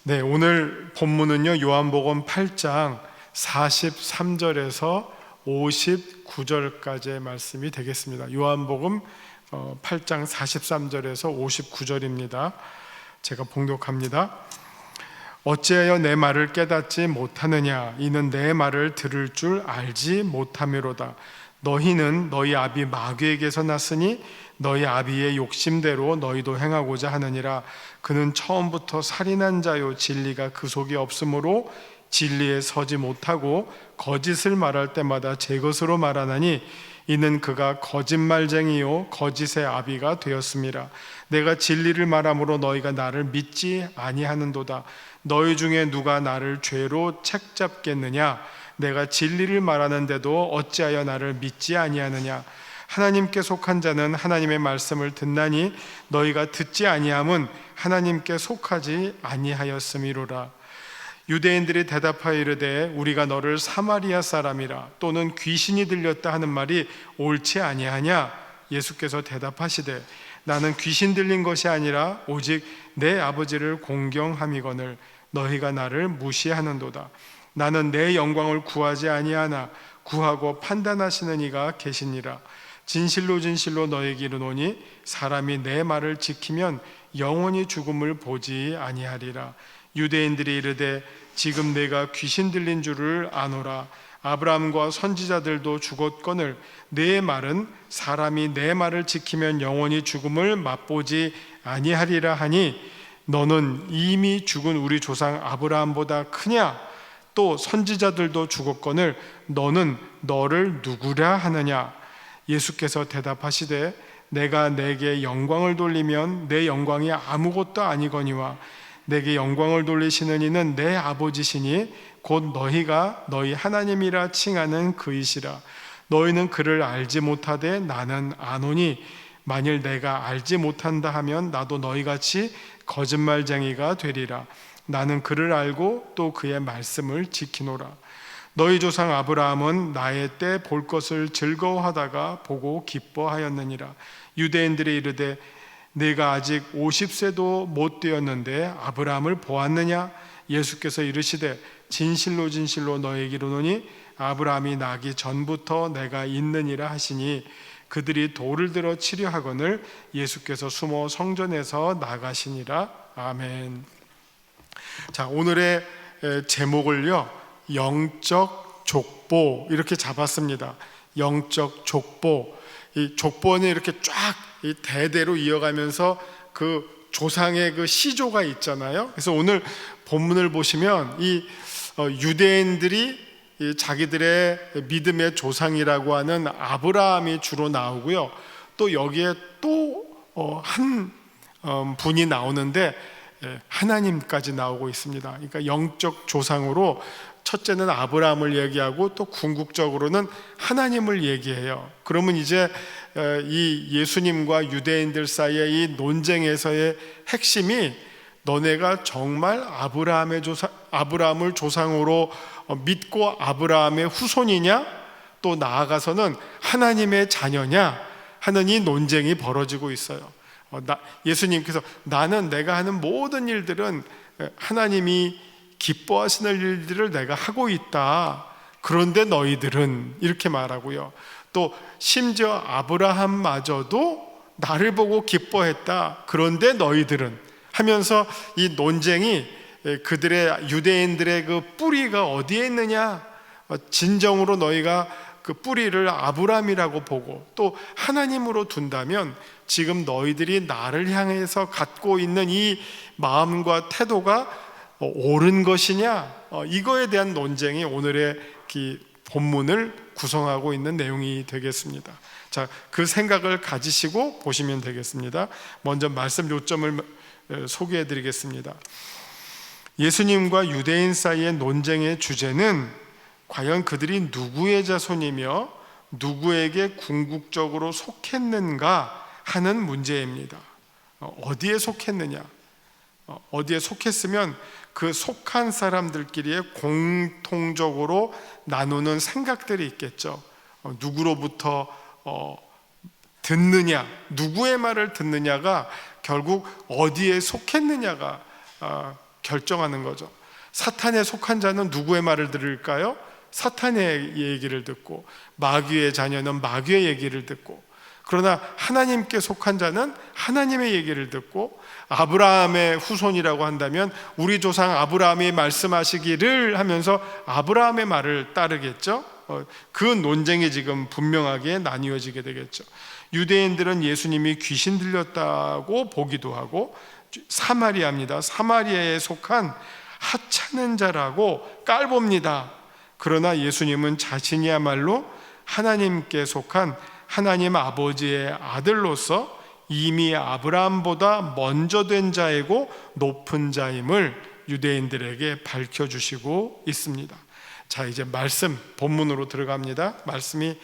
네, 오늘 본문은요, 요한복음 8장 43절에서 59절까지의 말씀이 되겠습니다. 요한복음 8장 43절에서 59절입니다. 제가 봉독합니다. 어찌하여 내 말을 깨닫지 못하느냐? 이는 내 말을 들을 줄 알지 못함이로다. 너희는 너희 아비 마귀에게서 났으니 너희 아비의 욕심대로 너희도 행하고자 하느니라. 그는 처음부터 살인한 자요, 진리가 그 속에 없으므로 진리에 서지 못하고 거짓을 말할 때마다 제 것으로 말하나니 이는 그가 거짓말쟁이요 거짓의 아비가 되었음이라. 내가 진리를 말함으로 너희가 나를 믿지 아니하는도다. 너희 중에 누가 나를 죄로 책잡겠느냐? 내가 진리를 말하는데도 어찌하여 나를 믿지 아니하느냐? 하나님께 속한 자는 하나님의 말씀을 듣나니 너희가 듣지 아니함은 하나님께 속하지 아니하였음이로라. 유대인들이 대답하여 이르되 우리가 너를 사마리아 사람이라 또는 귀신이 들렸다 하는 말이 옳지 아니하냐? 예수께서 대답하시되 나는 귀신 들린 것이 아니라 오직 내 아버지를 공경함이거늘 너희가 나를 무시하는도다. 나는 내 영광을 구하지 아니하나 구하고 판단하시는 이가 계시니라. 진실로 진실로 너희에게 이르노니 사람이 내 말을 지키면 영원히 죽음을 보지 아니하리라. 유대인들이 이르되 지금 내가 귀신 들린 줄을 아노라. 아브라함과 선지자들도 죽었거늘 내 말은 사람이 내 말을 지키면 영원히 죽음을 맛보지 아니하리라 하니 너는 이미 죽은 우리 조상 아브라함보다 크냐? 또 선지자들도 죽었거늘 너는 너를 누구라 하느냐? 예수께서 대답하시되 내가 내게 영광을 돌리면 내 영광이 아무것도 아니거니와 내게 영광을 돌리시는 이는 내 아버지시니 곧 너희가 너희 하나님이라 칭하는 그이시라. 너희는 그를 알지 못하되 나는 아노니 만일 내가 알지 못한다 하면 나도 너희같이 거짓말쟁이가 되리라. 나는 그를 알고 또 그의 말씀을 지키노라. 너희 조상 아브라함은 나의 때 볼 것을 즐거워하다가 보고 기뻐하였느니라. 유대인들이 이르되 내가 아직 50세도 못 되었는데 아브라함을 보았느냐? 예수께서 이르시되 진실로 진실로 너희에게 이르노니 아브라함이 나기 전부터 내가 있느니라 하시니 그들이 돌을 들어 치려 하거늘 예수께서 숨어 성전에서 나가시니라. 아멘. 자, 오늘의 제목을요, 영적 족보 이렇게 잡았습니다. 영적 족보. 이 족보는 이렇게 쫙 이 대대로 이어가면서 그 조상의 그 시조가 있잖아요. 그래서 오늘 본문을 보시면 이 유대인들이 자기들의 믿음의 조상이라고 하는 아브라함이 주로 나오고요. 또 여기에 또 한 분이 나오는데 하나님까지 나오고 있습니다. 그러니까 영적 조상으로 첫째는 아브라함을 얘기하고 또 궁극적으로는 하나님을 얘기해요. 그러면 이제 이 예수님과 유대인들 사이의 이 논쟁에서의 핵심이 너네가 정말 아브라함을 조상으로 믿고 아브라함의 후손이냐? 또 나아가서는 하나님의 자녀냐? 하는 이 논쟁이 벌어지고 있어요. 예수님께서 나는 내가 하는 모든 일들은 하나님이 기뻐하시는 일들을 내가 하고 있다. 그런데 너희들은 이렇게 말하고요. 또 심지어 아브라함마저도 나를 보고 기뻐했다. 그런데 너희들은 하면서 이 논쟁이 그들의 유대인들의 그 뿌리가 어디에 있느냐? 진정으로 너희가 그 뿌리를 아브라함이라고 보고 또 하나님으로 둔다면 지금 너희들이 나를 향해서 갖고 있는 이 마음과 태도가 옳은 것이냐? 이거에 대한 논쟁이 오늘의 본문을 구성하고 있는 내용이 되겠습니다. 자, 그 생각을 가지시고 보시면 되겠습니다. 먼저 말씀 요점을 소개해 드리겠습니다. 예수님과 유대인 사이의 논쟁의 주제는 과연 그들이 누구의 자손이며 누구에게 궁극적으로 속했는가 하는 문제입니다. 어디에 속했느냐? 어디에 속했으면 그 속한 사람들끼리의 공통적으로 나누는 생각들이 있겠죠. 누구로부터 듣느냐, 누구의 말을 듣느냐가 결국 어디에 속했느냐가 결정하는 거죠. 사탄에 속한 자는 누구의 말을 들을까요? 사탄의 얘기를 듣고, 마귀의 자녀는 마귀의 얘기를 듣고, 그러나 하나님께 속한 자는 하나님의 얘기를 듣고, 아브라함의 후손이라고 한다면 우리 조상 아브라함이 말씀하시기를 하면서 아브라함의 말을 따르겠죠. 그 논쟁이 지금 분명하게 나뉘어지게 되겠죠. 유대인들은 예수님이 귀신 들렸다고 보기도 하고, 사마리아입니다. 사마리아에 속한 하찮은 자라고 깔봅니다. 그러나 예수님은 자신이야말로 하나님께 속한 하나님 아버지의 아들로서 이미 아브라함보다 먼저 된 자이고 높은 자임을 유대인들에게 밝혀주시고 있습니다. 자, 이제 말씀 본문으로 들어갑니다. 말씀이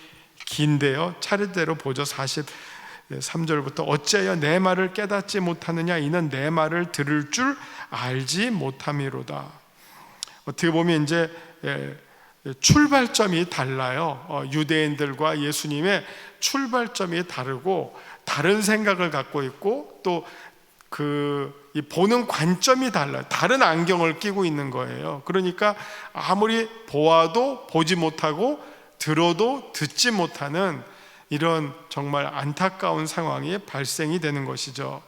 긴데요, 차례대로 보죠. 43절부터 어찌하여 내 말을 깨닫지 못하느냐, 이는 내 말을 들을 줄 알지 못함이로다. 어떻게 보면 이제 출발점이 달라요. 유대인들과 예수님의 출발점이 다르고 다른 생각을 갖고 있고, 또 이 보는 관점이 달라요. 다른 안경을 끼고 있는 거예요. 그러니까 아무리 보아도 보지 못하고 들어도 듣지 못하는 이런 정말 안타까운 상황이 발생이 되는 것이죠.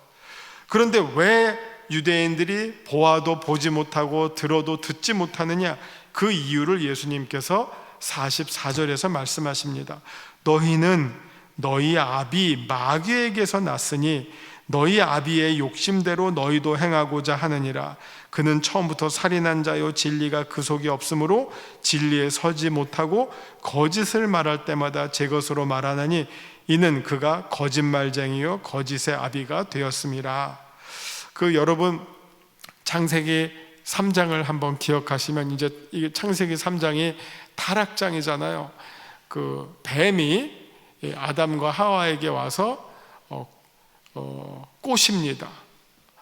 그런데 왜 유대인들이 보아도 보지 못하고 들어도 듣지 못하느냐? 그 이유를 예수님께서 44절에서 말씀하십니다. 너희는 너희 아비 마귀에게서 났으니 너희 아비의 욕심대로 너희도 행하고자 하느니라. 그는 처음부터 살인한 자요 진리가 그 속에 없으므로 진리에 서지 못하고 거짓을 말할 때마다 제 것으로 말하나니 이는 그가 거짓말쟁이요 거짓의 아비가 되었음이라. 여러분 창세기 3장을 한번 기억하시면, 이제 이게 창세기 3장이 타락장이잖아요. 뱀이 아담과 하와에게 와서 꼬십니다.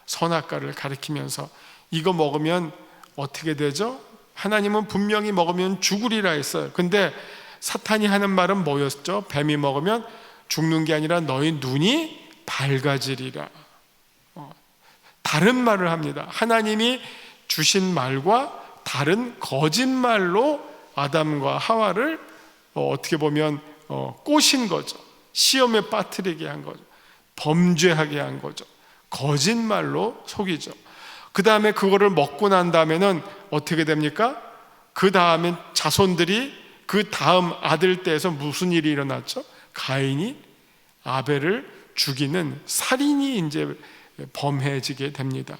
선악과를 가리키면서 이거 먹으면 어떻게 되죠? 하나님은 분명히 먹으면 죽으리라 했어요. 근데 사탄이 하는 말은 뭐였죠? 뱀이 먹으면 죽는 게 아니라 너희 눈이 밝아지리라. 다른 말을 합니다. 하나님이 주신 말과 다른 거짓말로 아담과 하와를 어떻게 보면 꼬신 거죠. 시험에 빠뜨리게 한 거죠. 범죄하게 한 거죠. 거짓말로 속이죠. 그 다음에 그거를 먹고 난 다음에는 어떻게 됩니까? 그 다음에 자손들이 그 다음 아들 때에서 무슨 일이 일어났죠? 가인이 아벨을 죽이는 살인이 이제 범해지게 됩니다.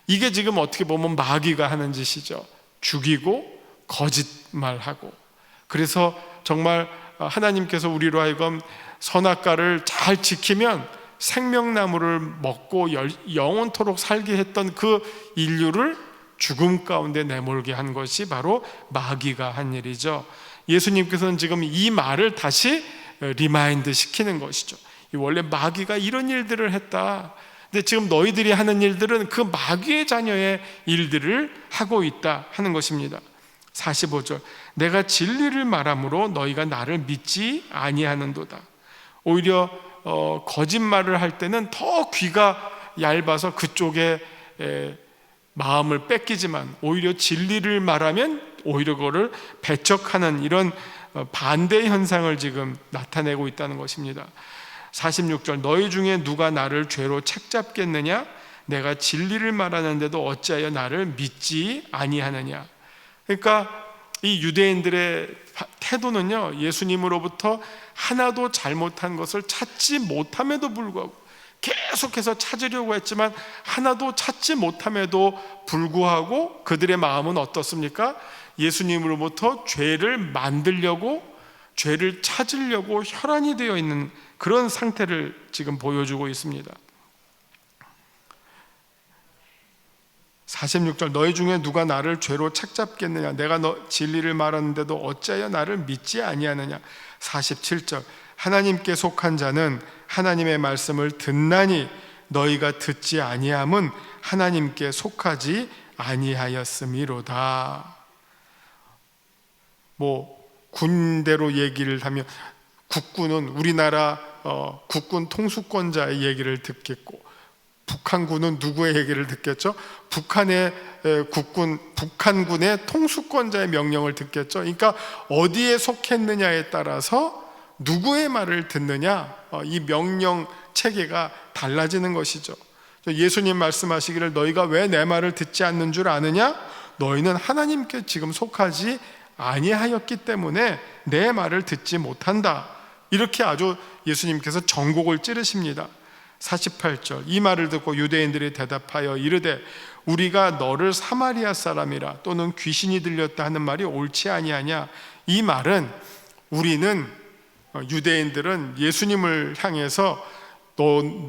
이게 지금 어떻게 보면 마귀가 하는 짓이죠. 죽이고 거짓말하고. 그래서 정말 하나님께서 우리로 하여금 선악과를 잘 지키면 생명나무를 먹고 영원토록 살게 했던 그 인류를 죽음 가운데 내몰게 한 것이 바로 마귀가 한 일이죠. 예수님께서는 지금 이 말을 다시 리마인드 시키는 것이죠. 원래 마귀가 이런 일들을 했다. 근데 지금 너희들이 하는 일들은 그 마귀의 자녀의 일들을 하고 있다 하는 것입니다. 45절 내가 진리를 말함으로 너희가 나를 믿지 아니하는도다. 오히려 거짓말을 할 때는 더 귀가 얇아서 그쪽에 마음을 뺏기지만, 오히려 진리를 말하면 오히려 그거를 배척하는 이런 반대 현상을 지금 나타내고 있다는 것입니다. 46절 너희 중에 누가 나를 죄로 책잡겠느냐? 내가 진리를 말하는데도 어찌하여 나를 믿지 아니하느냐? 그러니까 이 유대인들의 태도는요, 예수님으로부터 하나도 잘못한 것을 찾지 못함에도 불구하고, 계속해서 찾으려고 했지만 하나도 찾지 못함에도 불구하고 그들의 마음은 어떻습니까? 예수님으로부터 죄를 만들려고, 죄를 찾으려고 혈안이 되어 있는 그런 상태를 지금 보여주고 있습니다. 46절 너희 중에 누가 나를 죄로 책잡겠느냐? 내가 너 진리를 말하는데도 어찌하여 나를 믿지 아니하느냐? 47절 하나님께 속한 자는 하나님의 말씀을 듣나니 너희가 듣지 아니함은 하나님께 속하지 아니하였음이로다. 군대로 얘기를 하면 국군은 우리나라 국군 통수권자의 얘기를 듣겠고, 북한군은 누구의 얘기를 듣겠죠? 북한의 국군 북한군의 통수권자의 명령을 듣겠죠. 그러니까 어디에 속했느냐에 따라서 누구의 말을 듣느냐, 이 명령 체계가 달라지는 것이죠. 예수님 말씀하시기를 너희가 왜 내 말을 듣지 않는 줄 아느냐? 너희는 하나님께 지금 속하지 아니하였기 때문에 내 말을 듣지 못한다. 이렇게 아주 예수님께서 전곡을 찌르십니다. 48절, 이 말을 듣고 유대인들이 대답하여 이르되 우리가 너를 사마리아 사람이라 또는 귀신이 들렸다 하는 말이 옳지 아니하냐. 이 말은 우리는, 유대인들은 예수님을 향해서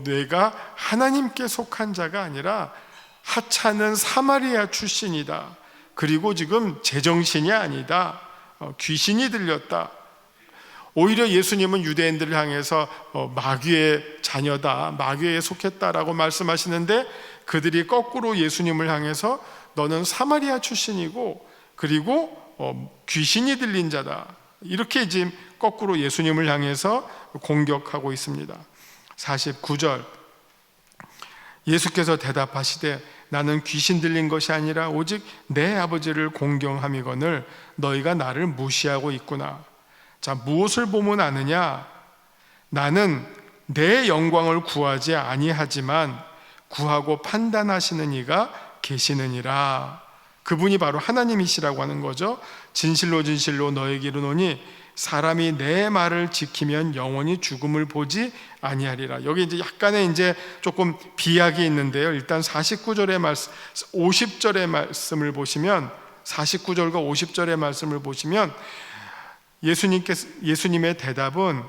내가 하나님께 속한 자가 아니라 하찮은 사마리아 출신이다. 그리고 지금 제정신이 아니다. 귀신이 들렸다. 오히려 예수님은 유대인들을 향해서 마귀의 자녀다, 마귀에 속했다라고 말씀하시는데 그들이 거꾸로 예수님을 향해서 너는 사마리아 출신이고 그리고 귀신이 들린 자다, 이렇게 지금 거꾸로 예수님을 향해서 공격하고 있습니다. 49절, 예수께서 대답하시되 나는 귀신 들린 것이 아니라 오직 내 아버지를 공경함이거늘 너희가 나를 무시하고 있구나. 자, 무엇을 보면 아느냐? 나는 내 영광을 구하지 아니하지만 구하고 판단하시는 이가 계시느니라. 그분이 바로 하나님이시라고 하는 거죠. 진실로 진실로 너에게 이르노니 사람이 내 말을 지키면 영원히 죽음을 보지 아니하리라. 여기 이제 약간의 이제 조금 비약이 있는데요. 일단 49절의 말씀, 50절의 말씀을 보시면, 49절과 50절의 말씀을 보시면 예수님의 대답은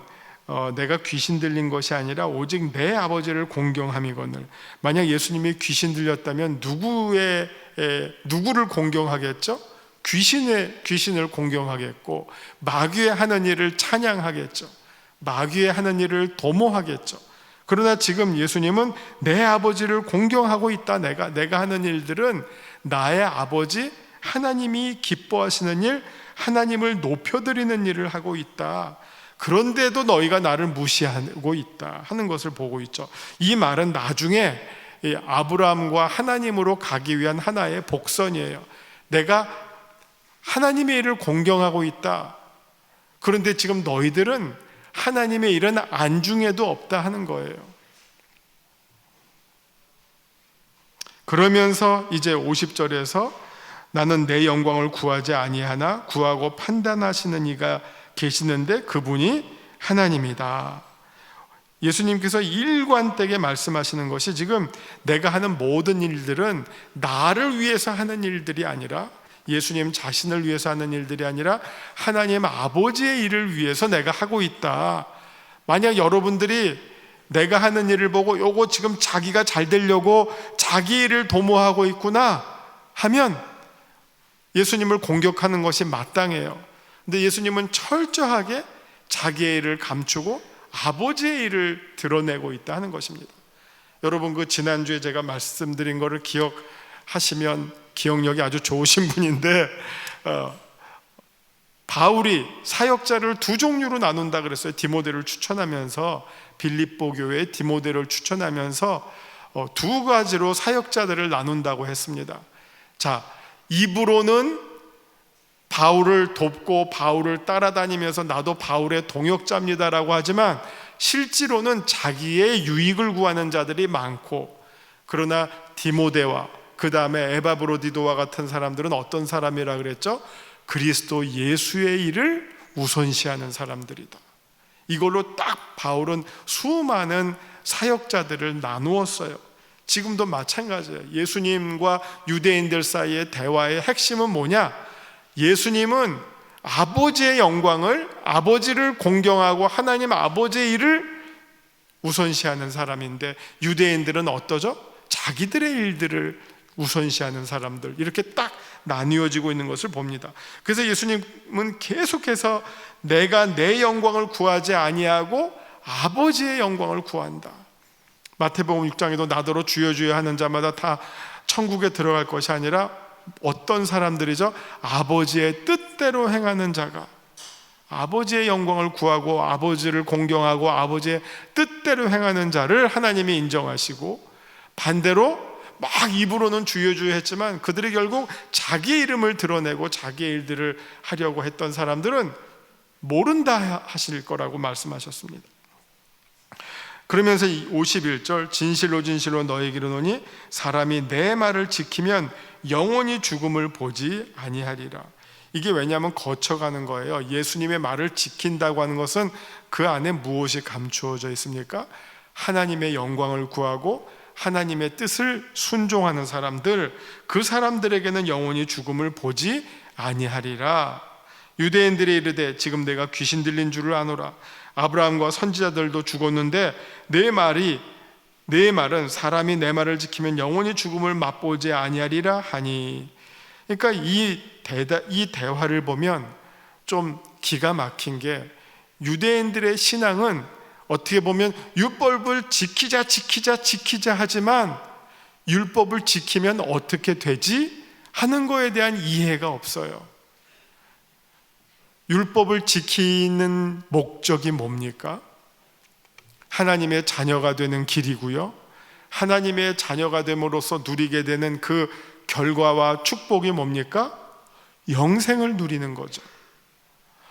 내가 귀신 들린 것이 아니라 오직 내 아버지를 공경함이거늘. 만약 예수님이 귀신 들렸다면 누구를 공경하겠죠? 귀신을 공경하겠고 마귀의 하는 일을 찬양하겠죠. 마귀의 하는 일을 도모하겠죠. 그러나 지금 예수님은 내 아버지를 공경하고 있다. 내가 하는 일들은 나의 아버지 하나님이 기뻐하시는 일, 하나님을 높여드리는 일을 하고 있다. 그런데도 너희가 나를 무시하고 있다 하는 것을 보고 있죠. 이 말은 나중에 아브라함과 하나님으로 가기 위한 하나의 복선이에요. 내가 하나님의 일을 공경하고 있다. 그런데 지금 너희들은 하나님의 일은 안중에도 없다 하는 거예요. 그러면서 이제 50절에서 나는 내 영광을 구하지 아니하나 구하고 판단하시는 이가 계시는데 그분이 하나님이다. 예수님께서 일관되게 말씀하시는 것이 지금 내가 하는 모든 일들은 나를 위해서 하는 일들이 아니라, 예수님 자신을 위해서 하는 일들이 아니라 하나님 아버지의 일을 위해서 내가 하고 있다. 만약 여러분들이 내가 하는 일을 보고 요거 지금 자기가 잘 되려고 자기 일을 도모하고 있구나 하면 예수님을 공격하는 것이 마땅해요. 근데 예수님은 철저하게 자기의 일을 감추고 아버지의 일을 드러내고 있다 하는 것입니다. 여러분, 그 지난주에 제가 말씀드린 것을 기억하시면, 기억력이 아주 좋으신 분인데 바울이 사역자를 두 종류로 나눈다 그랬어요. 디모데를 추천하면서, 빌립보 교회에 디모데를 추천하면서 두 가지로 사역자들을 나눈다고 했습니다. 자, 입으로는 바울을 돕고 바울을 따라다니면서 나도 바울의 동역자입니다라고 하지만 실제로는 자기의 유익을 구하는 자들이 많고, 그러나 디모데와 그 다음에 에바브로디도와 같은 사람들은 어떤 사람이라 그랬죠? 그리스도 예수의 일을 우선시하는 사람들이다. 이걸로 딱 바울은 수많은 사역자들을 나누었어요. 지금도 마찬가지예요. 예수님과 유대인들 사이의 대화의 핵심은 뭐냐? 예수님은 아버지의 영광을, 아버지를 공경하고 하나님 아버지의 일을 우선시하는 사람인데, 유대인들은 어떠죠? 자기들의 일들을 우선시하는 사람들, 이렇게 딱 나뉘어지고 있는 것을 봅니다. 그래서 예수님은 계속해서 내가 내 영광을 구하지 아니하고 아버지의 영광을 구한다. 마태복음 6장에도 나더러 주여 주여 하는 자마다 다 천국에 들어갈 것이 아니라 어떤 사람들이죠? 아버지의 뜻대로 행하는 자가, 아버지의 영광을 구하고 아버지를 공경하고 아버지의 뜻대로 행하는 자를 하나님이 인정하시고, 반대로 막 입으로는 주여 주여 했지만 그들이 결국 자기 이름을 드러내고 자기의 일들을 하려고 했던 사람들은 모른다 하실 거라고 말씀하셨습니다. 그러면서 51절 진실로 진실로 너희에게 이르노니 사람이 내 말을 지키면 영원히 죽음을 보지 아니하리라. 이게 왜냐하면 거쳐가는 거예요. 예수님의 말을 지킨다고 하는 것은 그 안에 무엇이 감추어져 있습니까? 하나님의 영광을 구하고 하나님의 뜻을 순종하는 사람들, 그 사람들에게는 영원히 죽음을 보지 아니하리라. 유대인들이 이르되 지금 내가 귀신 들린 줄을 아노라. 아브라함과 선지자들도 죽었는데 내 말은 사람이 내 말을 지키면 영원히 죽음을 맛보지 아니하리라 하니. 그러니까 이 대화를 보면 좀 기가 막힌 게, 유대인들의 신앙은 어떻게 보면 율법을 지키자 하지만 율법을 지키면 어떻게 되지? 하는 거에 대한 이해가 없어요. 율법을 지키는 목적이 뭡니까? 하나님의 자녀가 되는 길이고요, 하나님의 자녀가 됨으로써 누리게 되는 그 결과와 축복이 뭡니까? 영생을 누리는 거죠.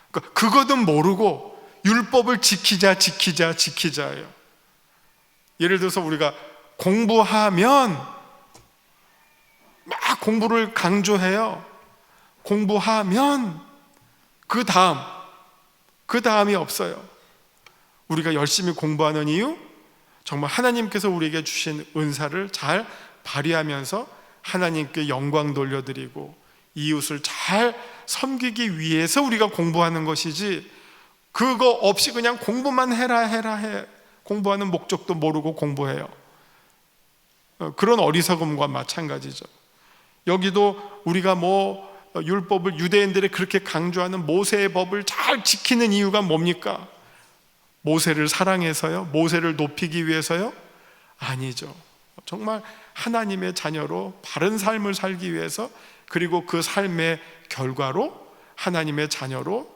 그러니까 그거든 모르고 율법을 지키자예요. 예를 들어서 우리가 공부하면 막 공부를 강조해요. 공부하면 그 다음이 없어요. 우리가 열심히 공부하는 이유, 정말 하나님께서 우리에게 주신 은사를 잘 발휘하면서 하나님께 영광 돌려드리고 이웃을 잘 섬기기 위해서 우리가 공부하는 것이지, 그거 없이 그냥 공부만 해라 해. 공부하는 목적도 모르고 공부해요. 그런 어리석음과 마찬가지죠. 여기도 우리가 율법을, 유대인들이 그렇게 강조하는 모세의 법을 잘 지키는 이유가 뭡니까? 모세를 사랑해서요? 모세를 높이기 위해서요? 아니죠. 정말 하나님의 자녀로 바른 삶을 살기 위해서, 그리고 그 삶의 결과로 하나님의 자녀로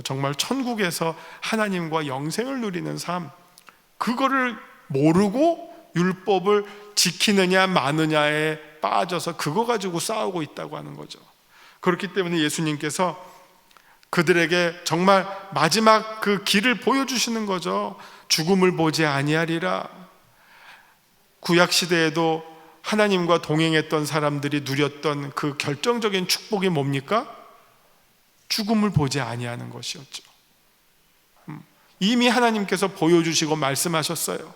정말 천국에서 하나님과 영생을 누리는 삶, 그거를 모르고 율법을 지키느냐 마느냐에 빠져서 그거 가지고 싸우고 있다고 하는 거죠. 그렇기 때문에 예수님께서 그들에게 정말 마지막 그 길을 보여주시는 거죠. 죽음을 보지 아니하리라. 구약시대에도 하나님과 동행했던 사람들이 누렸던 그 결정적인 축복이 뭡니까? 죽음을 보지 아니하는 것이었죠. 이미 하나님께서 보여주시고 말씀하셨어요.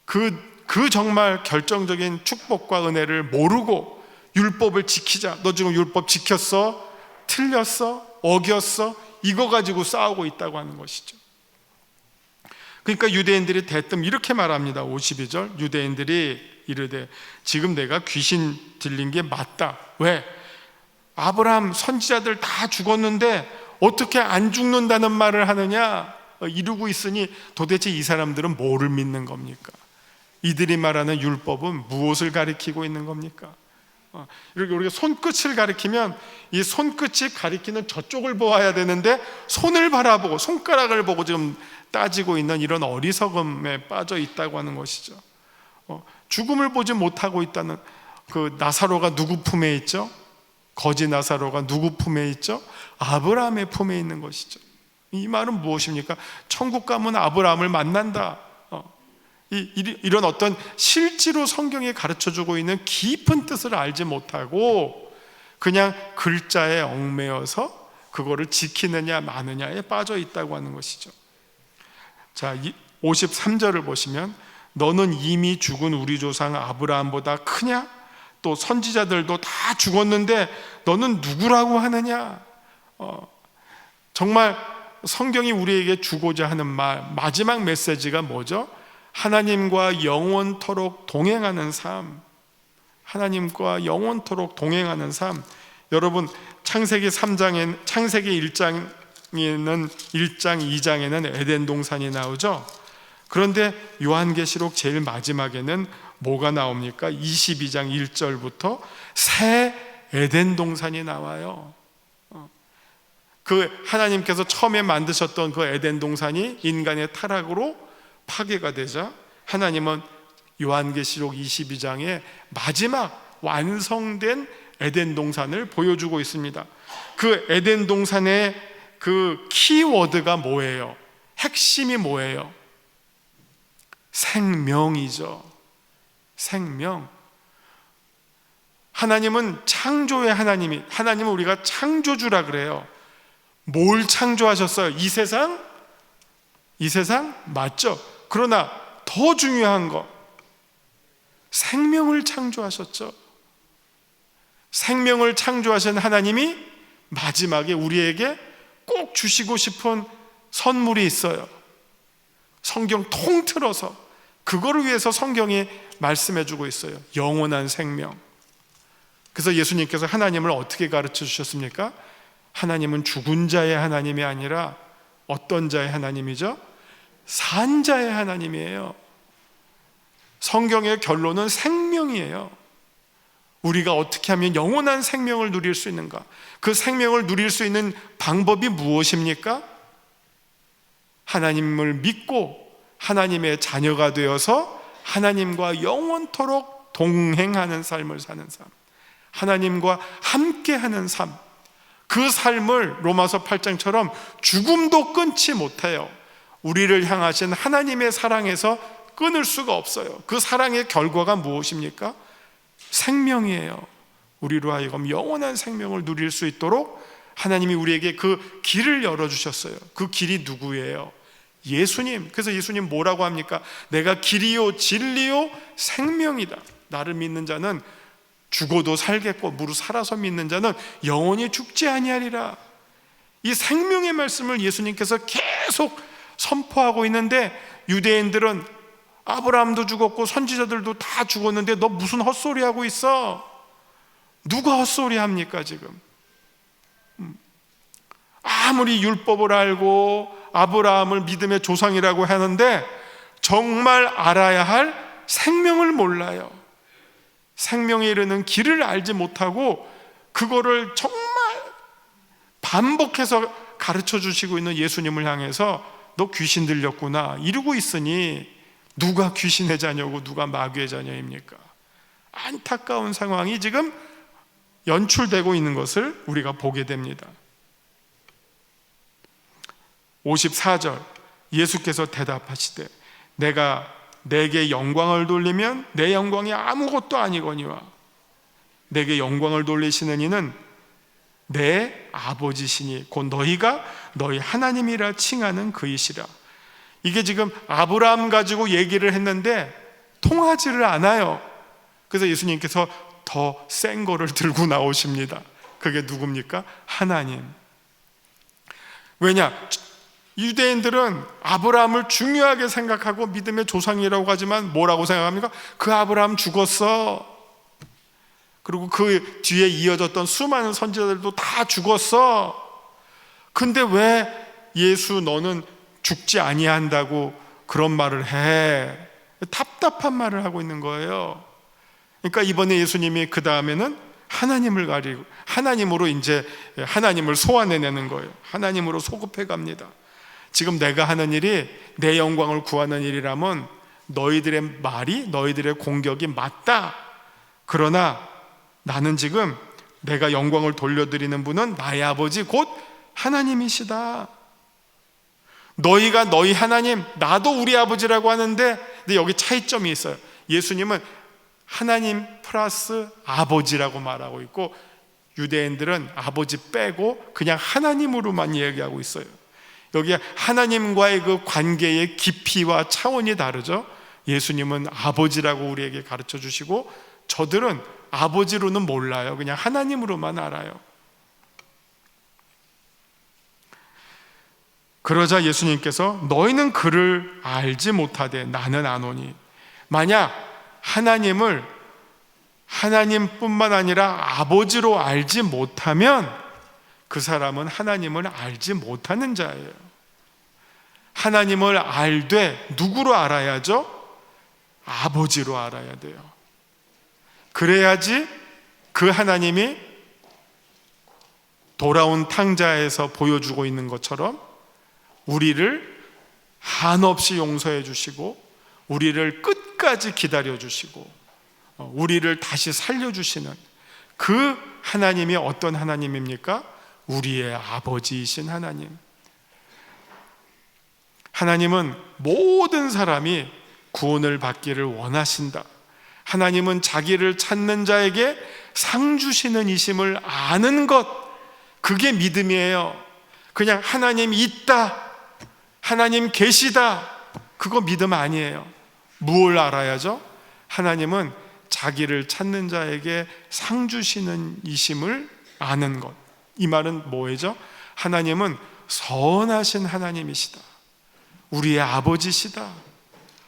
그 정말 결정적인 축복과 은혜를 모르고 율법을 지키자, 너 지금 율법 지켰어? 틀렸어? 어겼어? 이거 가지고 싸우고 있다고 하는 것이죠. 그러니까 유대인들이 대뜸 이렇게 말합니다. 52절, 유대인들이 이르되 지금 내가 귀신 들린 게 맞다. 왜? 아브라함 선지자들 다 죽었는데 어떻게 안 죽는다는 말을 하느냐 이러고 있으니 도대체 이 사람들은 뭐를 믿는 겁니까? 이들이 말하는 율법은 무엇을 가리키고 있는 겁니까? 이렇게 우리가 손끝을 가리키면 이 손끝이 가리키는 저쪽을 보아야 되는데 손을 바라보고 손가락을 보고 지금 따지고 있는 이런 어리석음에 빠져 있다고 하는 것이죠. 죽음을 보지 못하고 있다는, 그 나사로가 누구 품에 있죠? 거지 나사로가 누구 품에 있죠? 아브라함의 품에 있는 것이죠. 이 말은 무엇입니까? 천국 가면 아브라함을 만난다. 이런 어떤 실제로 성경이 가르쳐주고 있는 깊은 뜻을 알지 못하고 그냥 글자에 얽매여서 그거를 지키느냐 마느냐에 빠져 있다고 하는 것이죠. 자, 53절을 보시면 너는 이미 죽은 우리 조상 아브라함보다 크냐? 또 선지자들도 다 죽었는데 너는 누구라고 하느냐? 정말 성경이 우리에게 주고자 하는 말, 마지막 메시지가 뭐죠? 하나님과 영원토록 동행하는 삶, 하나님과 영원토록 동행하는 삶. 여러분, 창세기 1장에는 1장, 2장에는 에덴 동산이 나오죠. 그런데 요한계시록 제일 마지막에는 뭐가 나옵니까? 22장 1절부터 새 에덴 동산이 나와요. 그 하나님께서 처음에 만드셨던 그 에덴 동산이 인간의 타락으로 파괴가 되자 하나님은 요한계시록 22장의 마지막 완성된 에덴 동산을 보여주고 있습니다. 그 에덴 동산의 그 키워드가 뭐예요? 핵심이 뭐예요? 생명이죠. 생명. 하나님은 창조의 하나님은 우리가 창조주라 그래요. 뭘 창조하셨어요? 이 세상? 이 세상? 맞죠? 그러나 더 중요한 거, 생명을 창조하셨죠. 생명을 창조하신 하나님이 마지막에 우리에게 꼭 주시고 싶은 선물이 있어요. 성경 통틀어서 그거를 위해서 성경이 말씀해주고 있어요. 영원한 생명. 그래서 예수님께서 하나님을 어떻게 가르쳐 주셨습니까? 하나님은 죽은 자의 하나님이 아니라 어떤 자의 하나님이죠? 산 자의 하나님이에요. 성경의 결론은 생명이에요. 우리가 어떻게 하면 영원한 생명을 누릴 수 있는가? 그 생명을 누릴 수 있는 방법이 무엇입니까? 하나님을 믿고 하나님의 자녀가 되어서 하나님과 영원토록 동행하는 삶을 사는 삶, 하나님과 함께하는 삶, 그 삶을 로마서 8장처럼 죽음도 끊지 못해요. 우리를 향하신 하나님의 사랑에서 끊을 수가 없어요. 그 사랑의 결과가 무엇입니까? 생명이에요. 우리로 하여금 영원한 생명을 누릴 수 있도록 하나님이 우리에게 그 길을 열어주셨어요. 그 길이 누구예요? 예수님. 그래서 예수님 뭐라고 합니까? 내가 길이요 진리요 생명이다. 나를 믿는 자는 죽어도 살겠고 무릇 살아서 믿는 자는 영원히 죽지 아니하리라. 이 생명의 말씀을 예수님께서 계속 선포하고 있는데 유대인들은 아브라함도 죽었고 선지자들도 다 죽었는데 너 무슨 헛소리 하고 있어? 누가 헛소리 합니까 지금? 아무리 율법을 알고 아브라함을 믿음의 조상이라고 하는데 정말 알아야 할 생명을 몰라요. 생명에 이르는 길을 알지 못하고 그거를 정말 반복해서 가르쳐 주시고 있는 예수님을 향해서 너 귀신 들렸구나 이러고 있으니 누가 귀신의 자녀고 누가 마귀의 자녀입니까? 안타까운 상황이 지금 연출되고 있는 것을 우리가 보게 됩니다. 54절 예수께서 대답하시되 내가 내게 영광을 돌리면 내 영광이 아무것도 아니거니와 내게 영광을 돌리시는 이는 내 아버지시니 곧 너희가 너희 하나님이라 칭하는 그이시라. 이게 지금 아브라함 가지고 얘기를 했는데 통하지를 않아요. 그래서 예수님께서 더 센 거를 들고 나오십니다. 그게 누굽니까? 하나님. 왜냐? 유대인들은 아브라함을 중요하게 생각하고 믿음의 조상이라고 하지만 뭐라고 생각합니까? 그 아브라함 죽었어. 그리고 그 뒤에 이어졌던 수많은 선지자들도 다 죽었어. 근데 왜 예수 너는 죽지 아니한다고 그런 말을 해? 답답한 말을 하고 있는 거예요. 그러니까 이번에 예수님이 그 다음에는 하나님을 가리고 하나님으로 이제 하나님을 소환해내는 거예요. 하나님으로 소급해 갑니다. 지금 내가 하는 일이 내 영광을 구하는 일이라면 너희들의 말이 너희들의 공격이 맞다. 그러나 나는 지금 내가 영광을 돌려드리는 분은 나의 아버지 곧 하나님이시다. 너희가 너희 하나님, 나도 우리 아버지라고 하는데 근데 여기 차이점이 있어요. 예수님은 하나님 플러스 아버지라고 말하고 있고 유대인들은 아버지 빼고 그냥 하나님으로만 얘기하고 있어요. 여기 하나님과의 그 관계의 깊이와 차원이 다르죠. 예수님은 아버지라고 우리에게 가르쳐 주시고 저들은 아버지로는 몰라요. 그냥 하나님으로만 알아요. 그러자 예수님께서 너희는 그를 알지 못하되 나는 아노니. 만약 하나님을 하나님뿐만 아니라 아버지로 알지 못하면 그 사람은 하나님을 알지 못하는 자예요. 하나님을 알되 누구로 알아야죠? 아버지로 알아야 돼요. 그래야지 그 하나님이 돌아온 탕자에서 보여주고 있는 것처럼 우리를 한없이 용서해 주시고 우리를 끝까지 기다려주시고 우리를 다시 살려주시는 그 하나님이 어떤 하나님입니까? 우리의 아버지이신 하나님. 하나님은 모든 사람이 구원을 받기를 원하신다. 하나님은 자기를 찾는 자에게 상 주시는 이심을 아는 것, 그게 믿음이에요. 그냥 하나님 있다, 하나님 계시다, 그거 믿음 아니에요. 무엇을 알아야죠? 하나님은 자기를 찾는 자에게 상 주시는 이심을 아는 것. 이 말은 뭐예요? 하나님은 선하신 하나님이시다. 우리의 아버지시다.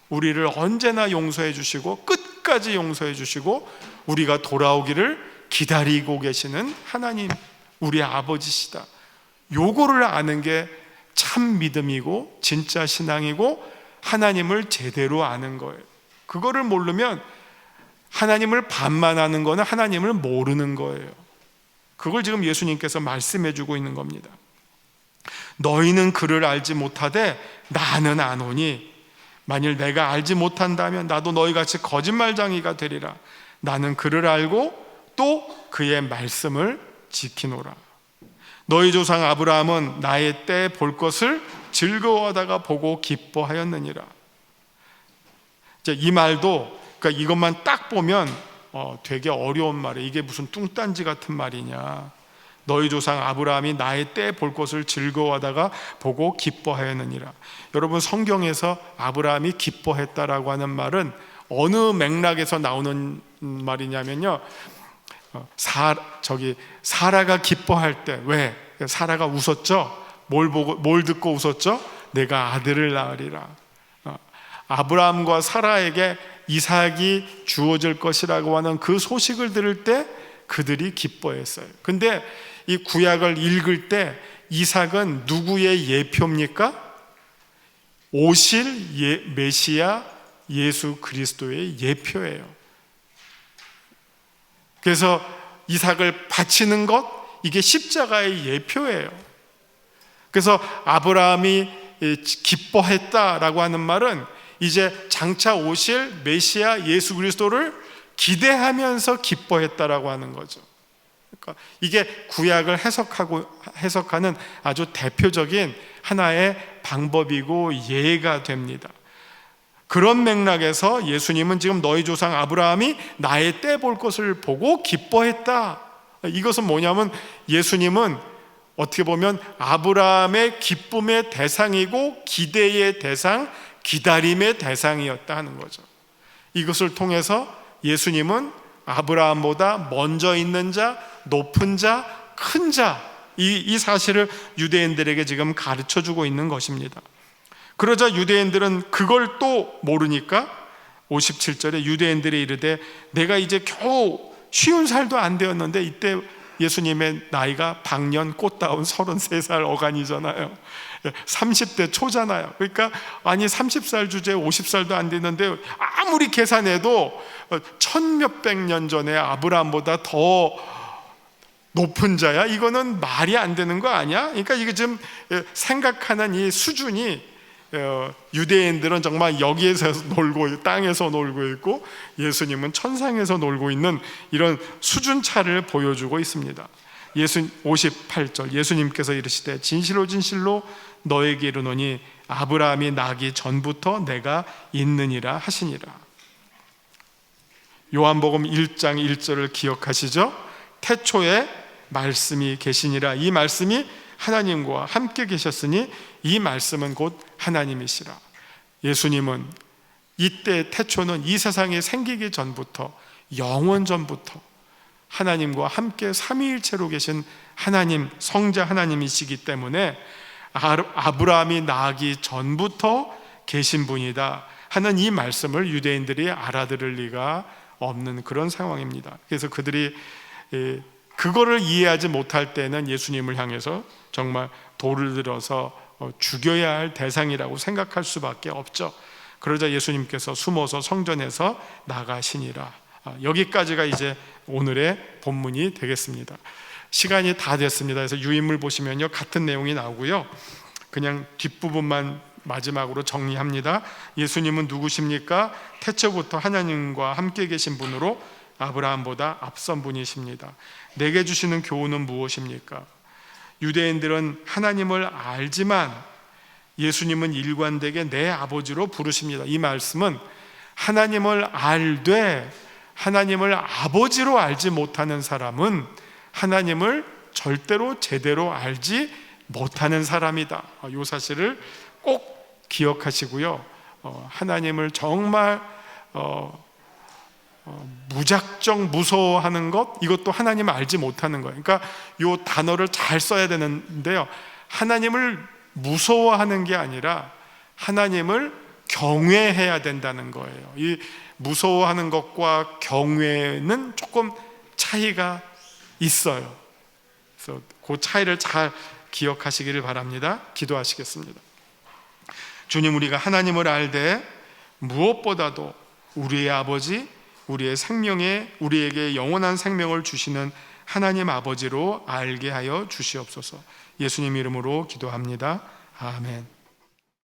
우리를 언제나 용서해 주시고 끝까지 용서해 주시고 우리가 돌아오기를 기다리고 계시는 하나님, 우리의 아버지시다. 요거를 아는 게 참 믿음이고 진짜 신앙이고 하나님을 제대로 아는 거예요. 그거를 모르면 하나님을 반만하는 거는 하나님을 모르는 거예요. 그걸 지금 예수님께서 말씀해 주고 있는 겁니다. 너희는 그를 알지 못하되 나는 아노니 만일 내가 알지 못한다면 나도 너희같이 거짓말쟁이가 되리라. 나는 그를 알고 또 그의 말씀을 지키노라. 너희 조상 아브라함은 나의 때 볼 것을 즐거워하다가 보고 기뻐하였느니라. 이제 이 말도, 그러니까 이것만 딱 보면 되게 어려운 말이에요. 이게 무슨 뚱딴지 같은 말이냐. 너희 조상 아브라함이 나의 때 볼 것을 즐거워하다가 보고 기뻐하였느니라. 여러분, 성경에서 아브라함이 기뻐했다라고 하는 말은 어느 맥락에서 나오는 말이냐면요, 사라가 기뻐할 때, 왜? 사라가 웃었죠? 뭘 듣고 웃었죠? 내가 아들을 낳으리라. 아브라함과 사라에게 이삭이 주어질 것이라고 하는 그 소식을 들을 때 그들이 기뻐했어요. 근데 이 구약을 읽을 때 이삭은 누구의 예표입니까? 오실 메시아 예수 그리스도의 예표예요. 그래서 이삭을 바치는 것, 이게 십자가의 예표예요. 그래서 아브라함이 기뻐했다라고 하는 말은 이제 장차 오실 메시아 예수 그리스도를 기대하면서 기뻐했다라고 하는 거죠. 그러니까 이게 구약을 해석하는 아주 대표적인 하나의 방법이고 예가 됩니다. 그런 맥락에서 예수님은 지금 너희 조상 아브라함이 나의 때 볼 것을 보고 기뻐했다. 이것은 뭐냐면 예수님은 어떻게 보면 아브라함의 기쁨의 대상이고 기대의 대상, 기다림의 대상이었다 하는 거죠. 이것을 통해서 예수님은 아브라함보다 먼저 있는 자, 높은 자, 큰 자, 이 사실을 유대인들에게 지금 가르쳐주고 있는 것입니다. 그러자 유대인들은 그걸 또 모르니까 57절에 유대인들이 이르되 내가 이제 겨우 50살도 안 되었는데, 이때 예수님의 나이가 방년 꽃다운 33살 어간이잖아요. 30대 초잖아요. 그러니까 아니 30살 주제에 50살도 안 됐는데 아무리 계산해도 1000몇백 년 전에 아브라함보다 더 높은 자야? 이거는 말이 안 되는 거 아니야? 그러니까 이게 지금 생각하는 이 수준이, 유대인들은 정말 여기에서 놀고 땅에서 놀고 있고 예수님은 천상에서 놀고 있는 이런 수준 차를 보여주고 있습니다. 58절 예수님께서 이르시되 진실로 진실로 너에게 이르노니 아브라함이 나기 전부터 내가 있느니라 하시니라. 요한복음 1장 1절을 기억하시죠? 태초에 말씀이 계시니라. 이 말씀이 하나님과 함께 계셨으니 이 말씀은 곧 하나님이시라. 예수님은 이때 태초는 이 세상이 생기기 전부터, 영원 전부터 하나님과 함께 삼위일체로 계신 하나님, 성자 하나님이시기 때문에 아브라함이 나기 전부터 계신 분이다 하는 이 말씀을 유대인들이 알아들을 리가 없는 그런 상황입니다. 그래서 그들이 그거를 이해하지 못할 때는 예수님을 향해서 정말 돌을 들어서 죽여야 할 대상이라고 생각할 수밖에 없죠. 그러자 예수님께서 숨어서 성전에서 나가시니라. 여기까지가 이제 오늘의 본문이 되겠습니다. 시간이 다 됐습니다. 그래서 유인물 보시면요 같은 내용이 나오고요, 그냥 뒷부분만 마지막으로 정리합니다. 예수님은 누구십니까? 태초부터 하나님과 함께 계신 분으로 아브라함보다 앞선 분이십니다. 내게 주시는 교훈은 무엇입니까? 유대인들은 하나님을 알지만 예수님은 일관되게 내 아버지로 부르십니다. 이 말씀은 하나님을 알되 하나님을 아버지로 알지 못하는 사람은 하나님을 절대로 제대로 알지 못하는 사람이다. 이 사실을 꼭 기억하시고요. 하나님을 정말 무작정 무서워하는 것, 이것도 하나님을 알지 못하는 거예요. 그러니까 이 단어를 잘 써야 되는데요, 하나님을 무서워하는 게 아니라 하나님을 경외해야 된다는 거예요. 이 무서워하는 것과 경외는 조금 차이가 있어요. 그래서 그 차이를 잘 기억하시기를 바랍니다. 기도하시겠습니다. 주님, 우리가 하나님을 알되 무엇보다도 우리의 아버지, 우리의 생명에, 우리에게 영원한 생명을 주시는 하나님 아버지로 알게 하여 주시옵소서. 예수님 이름으로 기도합니다. 아멘.